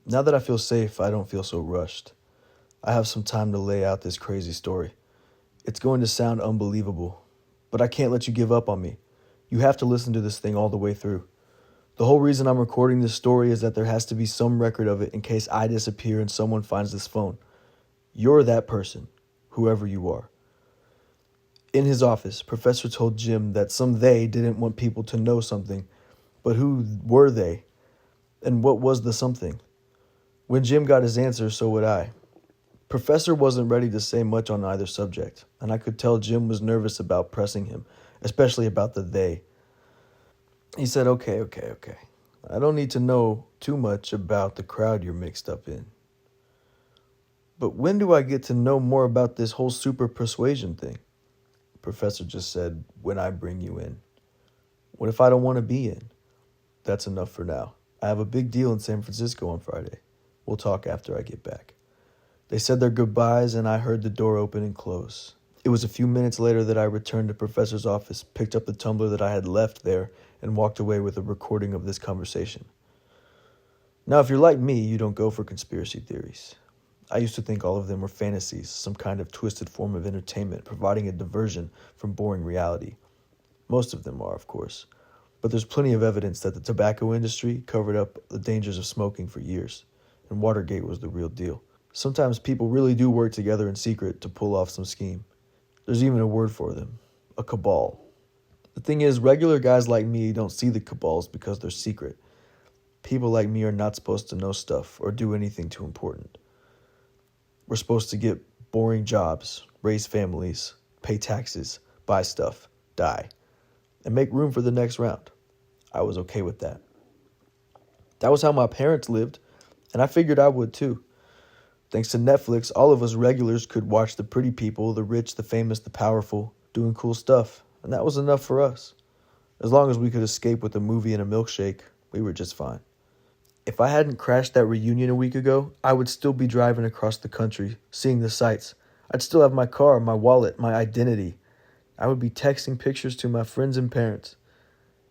Now that I feel safe, I don't feel so rushed. I have some time to lay out this crazy story. It's going to sound unbelievable, but I can't let you give up on me. You have to listen to this thing all the way through. The whole reason I'm recording this story is that there has to be some record of it in case I disappear and someone finds this phone. You're that person, whoever you are. In his office, Professor told Jim that some they didn't want people to know something, but who were they? And what was the something? When Jim got his answer, so would I. Professor wasn't ready to say much on either subject, and I could tell Jim was nervous about pressing him, especially about the they. He said, okay. I don't need to know too much about the crowd you're mixed up in. But when do I get to know more about this whole super persuasion thing? Professor just said, when I bring you in. What if I don't want to be in? That's enough for now. I have a big deal in San Francisco on Friday. We'll talk after I get back. They said their goodbyes, and I heard the door open and close. It was a few minutes later that I returned to Professor's office, picked up the tumbler that I had left there, and walked away with a recording of this conversation. Now, if you're like me, you don't go for conspiracy theories. I used to think all of them were fantasies, some kind of twisted form of entertainment, providing a diversion from boring reality. Most of them are, of course. But there's plenty of evidence that the tobacco industry covered up the dangers of smoking for years, and Watergate was the real deal. Sometimes people really do work together in secret to pull off some scheme. There's even a word for them, a cabal. The thing is, regular guys like me don't see the cabals because they're secret. People like me are not supposed to know stuff or do anything too important. We're supposed to get boring jobs, raise families, pay taxes, buy stuff, die, and make room for the next round. I was okay with that. That was how my parents lived, and I figured I would too. Thanks to Netflix, all of us regulars could watch the pretty people, the rich, the famous, the powerful, doing cool stuff, and that was enough for us. As long as we could escape with a movie and a milkshake, we were just fine. If I hadn't crashed that reunion a week ago, I would still be driving across the country, seeing the sights. I'd still have my car, my wallet, my identity. I would be texting pictures to my friends and parents.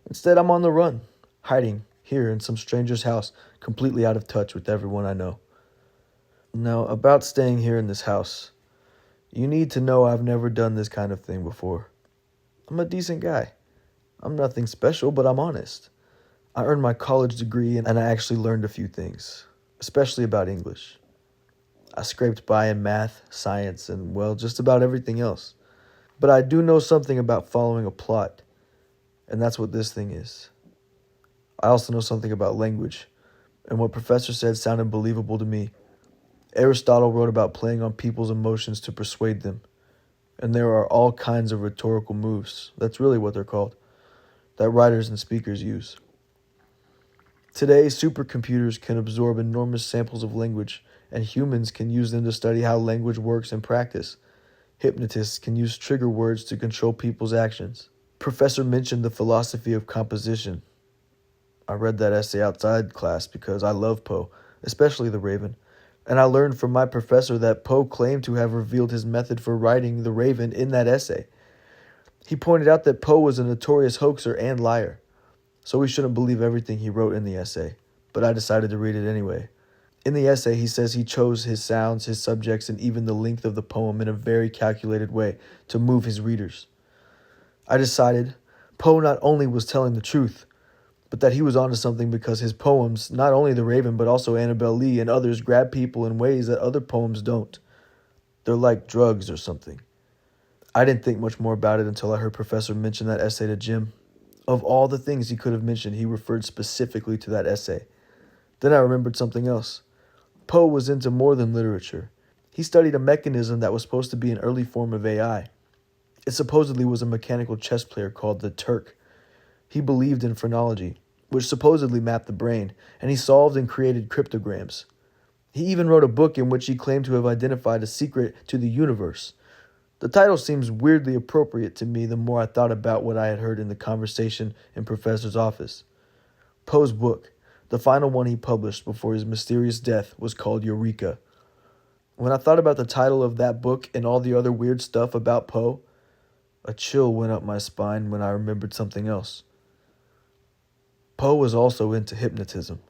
Instead, I'm on the run, hiding here in some stranger's house, completely out of touch with everyone I know. Now, about staying here in this house, you need to know I've never done this kind of thing before. I'm a decent guy. I'm nothing special, but I'm honest. I earned my college degree and I actually learned a few things, especially about English. I scraped by in math, science, and, well, just about everything else. But I do know something about following a plot, and that's what this thing is. I also know something about language, and what Professor said sounded believable to me. Aristotle wrote about playing on people's emotions to persuade them, and there are all kinds of rhetorical moves, that's really what they're called, that writers and speakers use. Today, supercomputers can absorb enormous samples of language, and humans can use them to study how language works in practice. Hypnotists can use trigger words to control people's actions. Professor mentioned the philosophy of composition. I read that essay outside class because I love Poe, especially The Raven, and I learned from my professor that Poe claimed to have revealed his method for writing The Raven in that essay. He pointed out that Poe was a notorious hoaxer and liar, so we shouldn't believe everything he wrote in the essay, but I decided to read it anyway. In the essay, he says he chose his sounds, his subjects, and even the length of the poem in a very calculated way to move his readers. I decided Poe not only was telling the truth, but that he was onto something because his poems, not only The Raven, but also Annabel Lee and others, grab people in ways that other poems don't. They're like drugs or something. I didn't think much more about it until I heard Professor mention that essay to Jim. Of all the things he could have mentioned, he referred specifically to that essay. Then I remembered something else. Poe was into more than literature. He studied a mechanism that was supposed to be an early form of AI. It supposedly was a mechanical chess player called the Turk. He believed in phrenology, which supposedly mapped the brain, and he solved and created cryptograms. He even wrote a book in which he claimed to have identified a secret to the universe. The title seems weirdly appropriate to me the more I thought about what I had heard in the conversation in Professor's office. Poe's book, the final one he published before his mysterious death, was called Eureka. When I thought about the title of that book and all the other weird stuff about Poe, a chill went up my spine when I remembered something else. Poe was also into hypnotism.